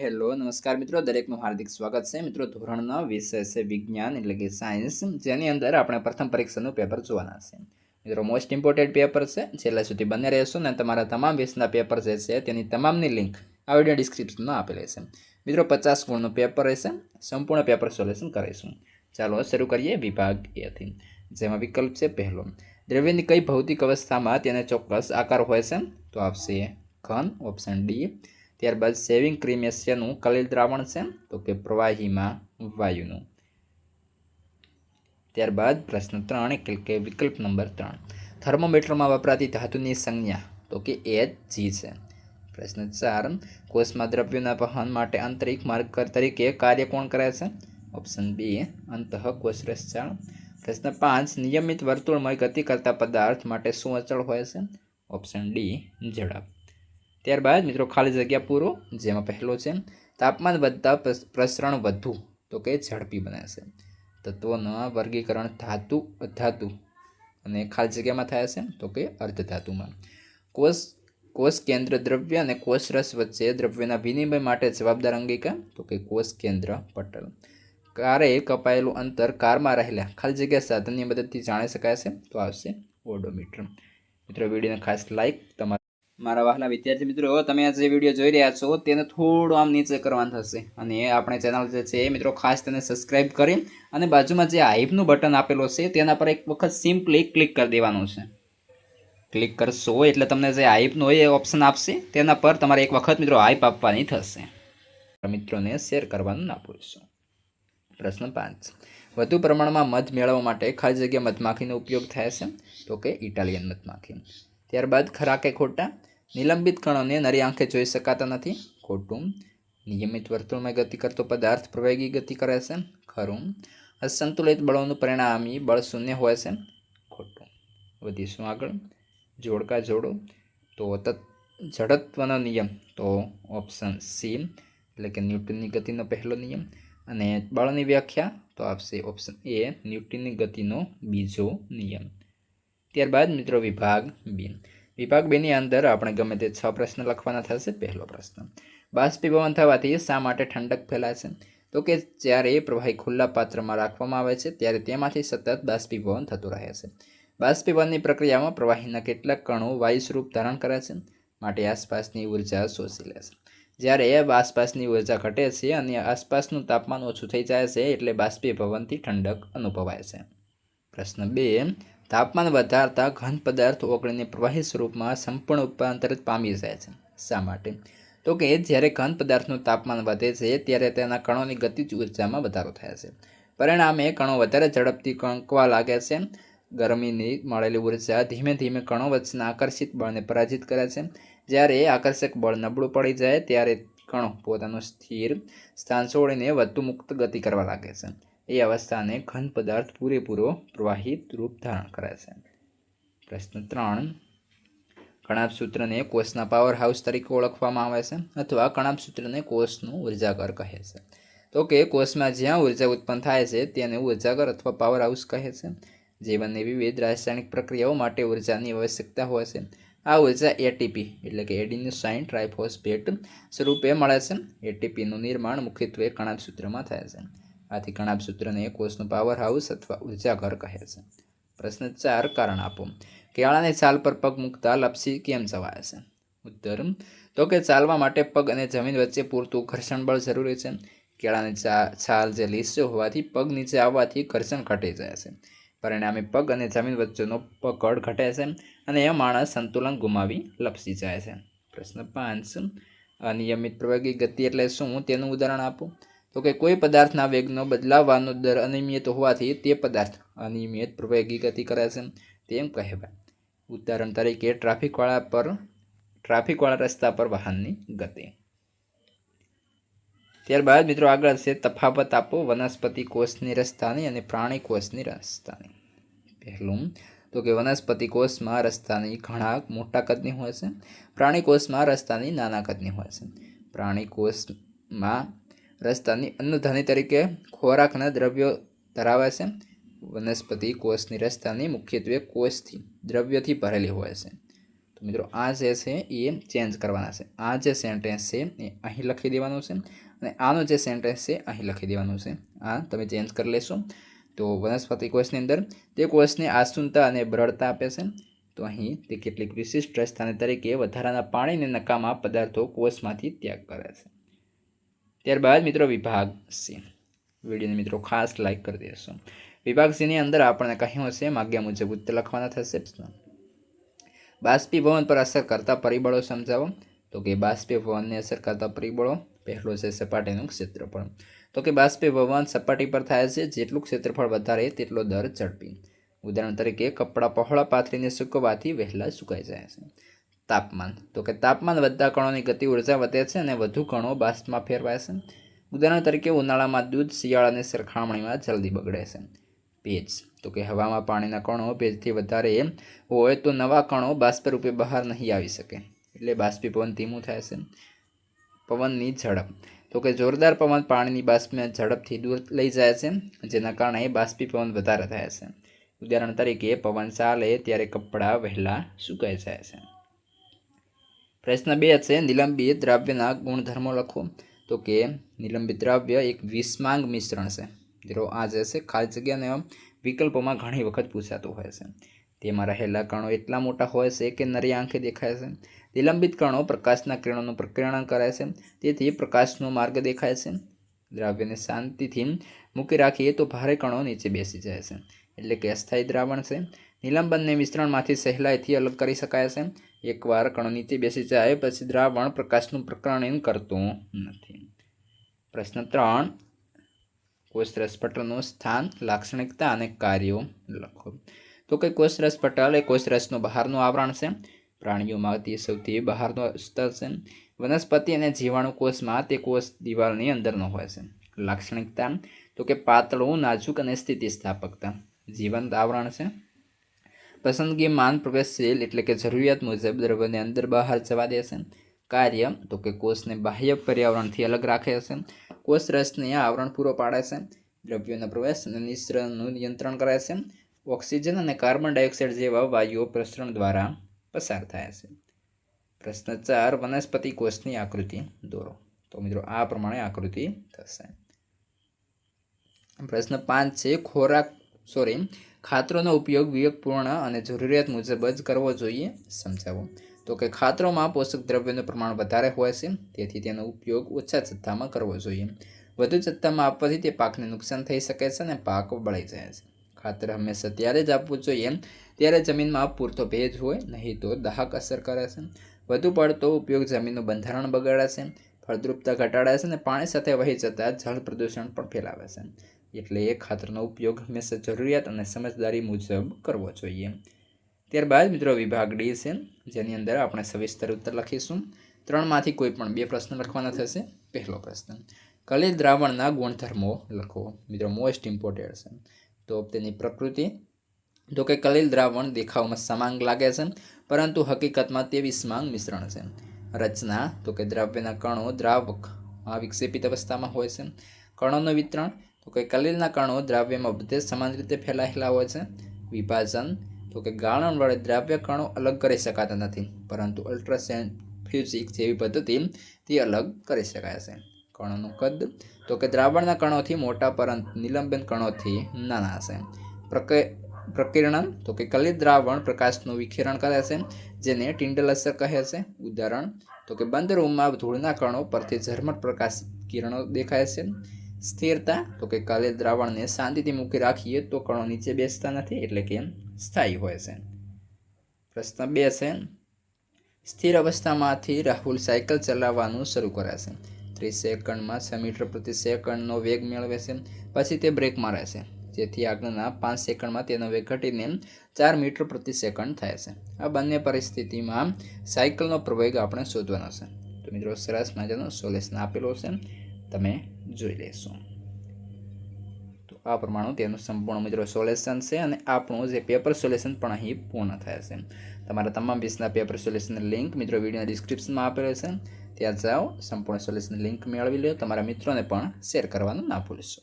Hello નમસ્કાર મિત્રો, દરેકનું હાર્દિક સ્વાગત છે. મિત્રો, ધોરણનો વિષય છે વિજ્ઞાન એટલે કે સાયન્સ, જેની અંદર આપણે પ્રથમ પરીક્ષાનું પેપર જોવાના છે. મિત્રો, મોસ્ટ ઇમ્પોર્ટન્ટ પેપર છે, છેલ્લા સુધી બને રહેશો ને તમારા તમામ વિષયના પેપર જે છે તેની તમામની લિંક આ વિડીયો ડિસ્ક્રિપ્શનમાં આપેલી છે. મિત્રો, 50 ગુણનું પેપર રહેશે, સંપૂર્ણ પેપર સોલ્યુશન કરીશું. ચાલો શરૂ કરીએ વિભાગ એથી, જેમાં વિકલ્પ છે પહેલો, દ્રવ્યની કઈ ભૌતિક અવસ્થામાં તેને ચોક્કસ આકાર હોય છે? તો આપશે ઘન, ઓપ્શન ડી. ત્યારબાદ સેવિંગ ક્રીમ એશિયાનું કલિલ દ્રાવણ છે? તો કે પ્રવાહીમાં વાયુનું. ત્યારબાદ પ્રશ્ન 3 એટલે કે વિકલ્પ નંબર 3, થર્મોમીટરમાં વપરાતી ધાતુની સંજ્ઞા? તો કે Hg છે. પ્રશ્ન 4, કોષમાં દ્રવ્યોના વહન માટે આંતરિક માર્ગ તરીકે કાર્ય કોણ કરે છે? ઓપ્શન બી, અંતઃકોષરસ જાળ. પ્રશ્ન 5, નિયમિત વર્તુળમય ગતિ કરતા પદાર્થ માટે શું અચળ હોય છે? ઓપ્શન ડી, ઝડપ. ત્યારબાદ મિત્રો ખાલી જગ્યા પૂરો, જેમાં પહેલો છે, તાપમાન વધતા પ્રસરણ વધુ તો કે ઝડપી બને છે. તત્વોના વર્ગીકરણ ધાતુ, અધાતુ અને ખાલી જગ્યામાં થાય છે તો કે અર્ધધાતુમાં. કોષ કેન્દ્ર દ્રવ્ય અને કોષરસ વચ્ચે દ્રવ્યના વિનિમય માટે જવાબદાર અંગિકા? તો કે કોષ કેન્દ્ર પટલ. કારે કપાયેલું અંતર કારમાં રહેલા ખાલી જગ્યા સાધનની મદદથી જાણી શકાય છે? તો આવશે ઓડોમીટર. મિત્રો, વિડીયોને ખાસ લાઈક. તમારા મારા વહાલા વિદ્યાર્થી મિત્રો, તમે આ જે વિડીયો જોઈ રહ્યા છો તેને થોડું આમ નીચે કરવાનું થશે, અને આપણે ચેનલ જે છે મિત્રો ખાસ તેને સબસ્ક્રાઈબ કરી અને બાજુમાં જે હાઈપનું બટન આપેલું છે તેના પર એક વખત સિમ્પલી ક્લિક કરી દેવાનું છે. ક્લિક કરશો એટલે તમને જે હાઈપનું હોય એ ઓપ્શન આપશે, તેના પર તમારે એક વખત મિત્રો હાઈપ આપવાની થશે. મિત્રોને શેર કરવાનું ના ભૂલશો. પ્રશ્ન 5, વધુ પ્રમાણમાં મધ મેળવવા માટે ખાલી જગ્યા મધમાખીનો ઉપયોગ થાય છે? તો કે ઇટાલિયન મધમાખી. ત્યારબાદ ખરા કે ખોટા, નિલંબિત કણોને નરી આંખે જોઈ શકાતા નથી? ખોટું. નિયમિત વર્તુળમાં ગતિ કરતો પદાર્થ પ્રવેગી ગતિ કરે છે? ખરું. અસંતુલિત બળોનું પરિણામી બળ શૂન્ય હોય છે? ખોટું. વધીશું આગળ. જોડકા જોડો. તો જડત્વનો નિયમ? તો ઓપ્શન સી એટલે કે ન્યૂટનની ગતિનો પહેલો નિયમ. અને બળની વ્યાખ્યા? તો આપશે ઓપ્શન એ, ન્યૂટનની ગતિનો બીજો નિયમ. ત્યારબાદ મિત્રો વિભાગ બી. વિભાગ બેની અંદર આપણે ગમે તે 6 પ્રશ્ન લખવાના થશે. પહેલો પ્રશ્ન, બાષ્પીભવન થવાથી શા માટે ઠંડક ફેલાય છે? તો કે જ્યારે પ્રવાહી ખુલ્લા પાત્રમાં રાખવામાં આવે છે ત્યારે તેમાંથી સતત બાષ્પીભવન થતું રહે છે. બાષ્પીભવનની પ્રક્રિયામાં પ્રવાહીના કેટલાક કણો વાયુ સ્વરૂપ ધારણ કરે છે, માટે આસપાસની ઉર્જા શોષી લે છે. જ્યારે આસપાસની ઉર્જા ઘટે છે અને આસપાસનું તાપમાન ઓછું થઈ જાય છે એટલે બાષ્પીભવનથી ઠંડક અનુભવાય છે. પ્રશ્ન 2, તાપમાન વધારતા ઘન પદાર્થ ઓગળીને પ્રવાહી સ્વરૂપમાં સંપૂર્ણ રૂપાંતરિત પામી જાય છે. શા માટે? તો કે જ્યારે ઘન પદાર્થનું તાપમાન વધે છે ત્યારે તેના કણોની ગતિજ ઉર્જામાં વધારો થાય છે. પરિણામે કણો વધારે ઝડપથી કંકવા લાગે છે. ગરમીની મળેલી ઉર્જા ધીમે ધીમે કણો વચ્ચેના આકર્ષિત બળને પરાજિત કરે છે. જ્યારે આકર્ષક બળ નબળું પડી જાય ત્યારે કણો પોતાનું સ્થિર સ્થાન છોડીને વધુ મુક્ત ગતિ કરવા લાગે છે. એ અવસ્થાને ઘન પદાર્થ પૂરેપૂરો પ્રવાહિત રૂપ ધારણ કરે છે. પ્રશ્ન 3, કણાભ સૂત્રને કોષના પાવર હાઉસ તરીકે ઓળખવામાં આવે છે, અથવા કણાભ સૂત્રને કોષનું ઉર્જાઘર કહે છે? તો કે કોષમાં જ્યાં ઉર્જા ઉત્પન્ન થાય છે તેને ઉર્જાઘર અથવા પાવર હાઉસ કહે છે. જીવનની વિવિધ રાસાયણિક પ્રક્રિયાઓ માટે ઉર્જાની આવશ્યકતા હોય છે. આ ઉર્જા એટીપી એટલે કે એડિનોસાઇન ટ્રાઇફોસ્ફેટ સ્વરૂપે મળે છે. એટીપીનું નિર્માણ મુખ્યત્વે કણાભ સૂત્રમાં થાય છે. આથી કણાભ સૂત્રને કોષનું પાવર હાઉસ અથવા ઉર્જાઘર કહે છે. પ્રશ્ન 4, કારણ આપો. કેળાની છાલ પર પગ મૂકતા લપસી કેમ જવાય છે? ઉત્તર, તો કે ચાલવા માટે પગ અને જમીન વચ્ચે પૂરતું ઘર્ષણ બળ જરૂરી છે. કેળાની છાલ જે લીસ્યો હોવાથી પગ નીચે આવવાથી ઘર્ષણ ઘટી જાય છે. પરિણામે પગ અને જમીન વચ્ચેનો પકડ ઘટે છે અને એ માણસ સંતુલન ગુમાવી લપસી જાય છે. પ્રશ્ન 5, અનિયમિત પ્રવેગી ગતિ એટલે શું? તેનું ઉદાહરણ આપો. તો કે કોઈ પદાર્થના વેગનો બદલાવવાનો દર અનિયમિત હોવાથી તે પદાર્થ અનિયમિત પ્રવેગી ગતિ કરે છે તેમ કહેવાય. ઉદાહરણ તરીકે ટ્રાફિકવાળા રસ્તા પર વાહનની ગતિ. ત્યારબાદ મિત્રો આગળ છે તફાવત આપો વનસ્પતિ કોષની રસધાની અને પ્રાણી કોષની રસધાની. પહેલું, તો કે વનસ્પતિ કોષમાં રસધાની ઘણા મોટા કદની હોય છે. પ્રાણી કોષમાં રસધાની નાના કદની હોય છે. પ્રાણી કોષમાં રસધાની અન્નધાની તરીકે ખોરાકના દ્રવ્યો ધરાવે છે. વનસ્પતિ કોષની રસધાની મુખ્યત્વે કોષથી દ્રવ્યથી ભરેલી હોય છે. તો મિત્રો આ જે છે એ ચેન્જ કરવાના છે. આ જે સેન્ટેન્સ છે એ અહીં લખી દેવાનું છે અને આનો જે સેન્ટેન્સ છે અહીં લખી દેવાનું છે. આ તમે ચેન્જ કરી લેશો. તો વનસ્પતિ કોષની અંદર તે કોષને આસુનતા અને બરડતા આપે છે. તો અહીં તે કેટલીક વિશિષ્ટ રચના તરીકે વધારાના પાણીને નકામા પદાર્થો કોષમાંથી ત્યાગ કરે છે. ત્યારબાદ મિત્રો વિભાગ સી. વિડીયોને મિત્રો ખાસ લાઈક કરી દેશો. વિભાગ સીની અંદર આપણને કહ્યું હશે માગ્યા મુજબ ઉત્તર લખવાના થશે. બાષ્પીભવન પર અસર કરતા પરિબળો સમજાવો. તો કે બાષ્પીભવનને અસર કરતા પરિબળો પહેલો છે સપાટીનું ક્ષેત્રફળ. તો કે બાષ્પીભવન સપાટી પર થાય છે, જેટલું ક્ષેત્રફળ વધારે તેટલો દર ઝડપી. ઉદાહરણ તરીકે કપડાં પહોળા પાથરીને સૂકવવાથી વહેલા સુકાઈ જાય છે. તાપમાન. તો કે તાપમાન વધતા કણોની ગતિ ઉર્જા વધે છે અને વધુ કણો બાષ્પમાં ફેરવાય છે. ઉદાહરણ તરીકે ઉનાળામાં દૂધ શિયાળાની સરખામણીમાં જલ્દી બગડે છે. ભેજ. તો કે હવામાં પાણીના કણો ભેજથી વધારે હોય તો નવા કણો બાષ્પ રૂપે બહાર નહીં આવી શકે, એટલે બાષ્પીભવન ધીમું થાય છે. પવનની ઝડપ. તો કે જોરદાર પવન પાણીની બાષ્પને ઝડપથી દૂર લઈ જાય છે, જેના કારણે બાષ્પીભવન વધારે થાય છે. ઉદાહરણ તરીકે પવન ચાલે ત્યારે કપડાં વહેલા સુકાઈ જાય છે. પ્રશ્ન 2 છે નિલંબિત દ્રાવ્યના ગુણધર્મો લખો. તો કે નિલંબિત દ્રાવ્ય એક વિષમાંગ મિશ્રણ છે. મિત્રો આ જે છે ખાલી જગ્યાને વિકલ્પોમાં ઘણી વખત પૂછાતું હોય છે. તેમાં રહેલા કણો એટલા મોટા હોય છે કે નરી આંખે દેખાય છે. નિલંબિત કણો પ્રકાશના કિરણોનું પ્રકીર્ણન કરે છે, તેથી પ્રકાશનો માર્ગ દેખાય છે. દ્રાવ્યને શાંતિથી મૂકી રાખીએ તો ભારે કણો નીચે બેસી જાય છે, એટલે કે અસ્થાયી દ્રાવણ છે. નિલંબનને મિશ્રણમાંથી સહેલાઈથી અલગ કરી શકાય છે. એકવાર કણો નીચે બેસી જાય પછી દ્રાવણ પ્રકાશનું પ્રકીર્ણન કરતું નથી. પ્રશ્ન 3 કોષરસ પટલનું સ્થાન, લાક્ષણિકતા અને કાર્યો લખો. તો કે કોષરસ પટલ એ કોષરસનું બહારનું આવરણ છે. પ્રાણીઓમાં તે સૌથી બહારનું સ્તર છે. વનસ્પતિ અને જીવાણુ કોષમાં તે કોષ દિવાલની અંદરનો હોય છે. લાક્ષણિકતા. તો કે પાતળું, નાજુક અને સ્થિતિસ્થાપકતા. જીવંત આવરણ છે. પસંદગીમાન પ્રવેશશીલ, એટલે કે જરૂરિયાત મુજબ દ્રવ્યને અંદર બહાર જવા દે છે. કાર્ય. તો કે કોષને બાહ્ય પર્યાવરણથી અલગ રાખે છે. કોષરસને આવરણ પૂરો પાડે છે. દ્રવ્યોના પ્રવેશ અને નિસ્તરણનું નિયંત્રણ કરે છે. ઓક્સિજન અને કાર્બન ડાયોક્સાઇડ જેવા વાયુઓ પ્રસરણ દ્વારા પસાર થાય છે. પ્રશ્ન 4 વનસ્પતિ કોષની આકૃતિ દોરો. તો મિત્રો આ પ્રમાણે આકૃતિ થશે. પ્રશ્ન 5 છે ખાતરોનો ઉપયોગ વિવેકપૂર્ણ અને જરૂરિયાત મુજબ જ કરવો જોઈએ, સમજાવો. તો કે ખાતરોમાં પોષક દ્રવ્યોનું પ્રમાણ વધારે હોય છે, તેથી તેનો ઉપયોગ ઓછા જથ્થામાં કરવો જોઈએ. વધુ જથ્થામાં આપવાથી તે પાકને નુકસાન થઈ શકે છે અને પાક બળી જાય છે. ખાતર હંમેશા ત્યારે જ આપવું જોઈએ ત્યારે જમીનમાં પૂરતો ભેજ હોય, નહીં તો દાહક અસર કરે છે. વધુ પડતો ઉપયોગ જમીનનું બંધારણ બગાડે છે, ફળદ્રુપતા ઘટાડે છે અને પાણી સાથે વહી જતા જળ પ્રદૂષણ પણ ફેલાવે છે. એટલે ખાતરનો ઉપયોગ હંમેશા જરૂરિયાત અને સમજદારી મુજબ કરવો જોઈએ. ત્યારબાદ મિત્રો વિભાગ ડી છે, જેની અંદર આપણે સવિસ્તર ઉત્તર લખીશું. 3માંથી કોઈ પણ 2 પ્રશ્ન લખવાના થશે. પહેલો પ્રશ્ન કલિલ દ્રાવણના ગુણધર્મો લખો. મિત્રો મોસ્ટ ઇમ્પોર્ટન્ટ છે. તો તેની પ્રકૃતિ. તો કે કલિલ દ્રાવણ દેખાવમાં સમાંગ લાગે છે, પરંતુ હકીકતમાં તે વિષમાંગ મિશ્રણ છે. રચના. તો કે દ્રાવ્યના કણો દ્રાવકમાં વિક્ષેપિત અવસ્થામાં હોય છે. કણોનું વિતરણ. તો કે કલિલના કણો દ્રાવ્યમાં બધે સમાન રીતે ફેલાયેલા હોય છે. વિભાજન. તો કે ગાળણ વડે દ્રાવ્ય કણો અલગ કરી શકાતા નથી, પરંતુ અલ્ટ્રાસેન્ટ્રીફ્યુગિક જેવી પદ્ધતિથી અલગ કરી શકાય છે. કણોનું કદ. તો કે દ્રાવણના કણોથી મોટા પરંતુ નિલંબન કણોથી નાના છે. પ્રકીર્ણન. તો કે કલિલ દ્રાવણ પ્રકાશનું વિખેરણ કરે છે, જેને ટિન્ડલ અસર કહે છે. ઉદાહરણ. તો કે બંધ રૂમમાં ધૂળના કણો પરથી ઝરમર પ્રકાશ કિરણો દેખાય છે. સ્થિરતા. તો કે કલિલ દ્રાવણને શાંતિથી મૂકી રાખીએ તો કણો નીચે બેસતા નથી, એટલે કે સ્થાયી હોય છે. પ્રશ્ન 2 છે સ્થિર અવસ્થામાંથી રાહુલ સાયકલ ચલાવવાનું શરૂ કરે છે. 30 સેકન્ડમાં 6 મીટર પ્રતિ સેકન્ડનો વેગ મેળવે છે. પછી તે બ્રેક મારે છે, જેથી આગળના 5 સેકન્ડમાં તેનો વેગ ઘટીને 4 મીટર પ્રતિ સેકન્ડ થાય છે. આ બંને પરિસ્થિતિમાં સાયકલનો પ્રવેગ આપણે શોધવાનો છે. તો મિત્રો સરસ મજાનો સોલ્યુશન આપેલો છે, તમે જોઈ લેશો. તો આ પ્રમાણે તેનું સંપૂર્ણ મિત્રો સોલ્યુશન છે અને આપણું જે પેપર સોલ્યુશન પણ અહીં પૂર્ણ થાય છે. તમારા તમામ વિષયના પેપર સોલ્યુશનની લિંક મિત્રો વિડીયોના ડિસ્ક્રિપ્શનમાં આપેલો છે, ત્યાં જાઓ, સંપૂર્ણ સોલ્યુશન લિંક મેળવી લો. તમારા મિત્રોને પણ શેર કરવાનું ના ભૂલશો.